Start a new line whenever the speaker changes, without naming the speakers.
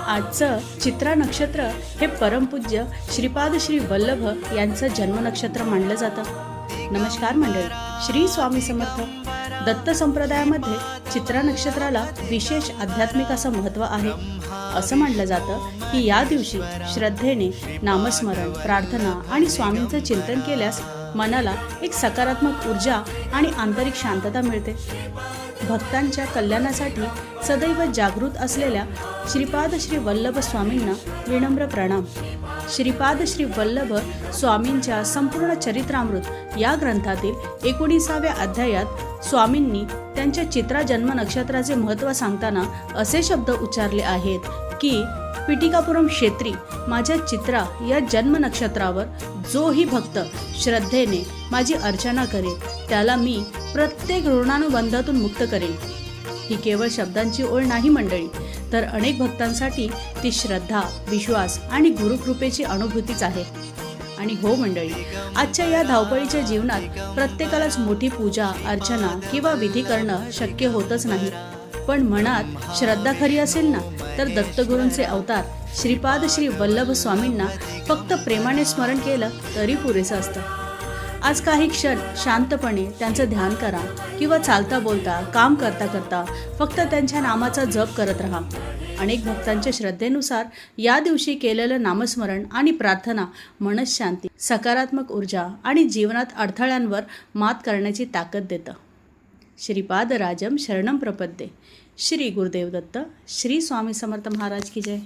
आजचं चित्रा नक्षत्र हे परमपूज्य श्रीपाद श्री वल्लभ यांचं जन्मनक्षत्र मानलं जातं। नमस्कार मंडळी, श्री स्वामी समर्थ। दत्त संप्रदायामध्ये चित्रा नक्षत्राला विशेष आध्यात्मिक असं महत्त्व आहे। असं मानलं जातं की या दिवशी श्रद्धेने नामस्मरण, प्रार्थना आणि स्वामींचं चिंतन केल्यास मनाला एक सकारात्मक ऊर्जा आणि आंतरिक शांतता मिळते। भक्तांच्या कल्याणासाठी सदैव जागृत असलेल्या श्रीपाद श्री वल्लभ स्वामींना विनम्र प्रणाम। श्रीपाद श्री वल्लभ स्वामींच्या संपूर्ण चरित्रामृत या ग्रंथातील 19व्या अध्यायात स्वामींनी त्यांच्या चित्रा जन्म नक्षत्राचे महत्त्व सांगताना असे शब्द उच्चारले आहेत की पिटिकापुरम क्षेत्री माझ्या चित्रा या जन्म नक्षत्रावर जोही भक्त श्रद्धेने माझी अर्चना करेल त्याला मी प्रत्येक ऋणानुबंधातून मुक्त करेन। ही केवळ शब्दांची ओळ नाही मंडळी, तर अनेक भक्तांसाठी ती श्रद्धा, विश्वास आणि गुरुकृपेची अनुभूतीच आहे। आणि हो मंडळी, आजच्या या धावपळीच्या जीवनात प्रत्येकालाच मोठी पूजा, अर्चना किंवा विधी करणं शक्य होतच नाही, पण मनात श्रद्धा खरी असेल ना तर दत्तगुरूंचे अवतार श्रीपाद श्री वल्लभ स्वामींना फक्त प्रेमाने स्मरण केलं तरी पुरेसं असतं। आज काही क्षण शांतपणे त्यांचं ध्यान करा किंवा चालता बोलता, काम करता करता फक्त त्यांच्या नामाचा जप करत राहा। अनेक भक्तांच्या श्रद्धेनुसार या दिवशी केलेलं नामस्मरण आणि प्रार्थना मनःशांती, सकारात्मक ऊर्जा आणि जीवनात अडथळ्यांवर मात करण्याची ताकद देतं। श्रीपाद राजम शरणम प्रपद्ये। श्री गुरुदेव दत्त। श्री स्वामी समर्थ महाराज की जय।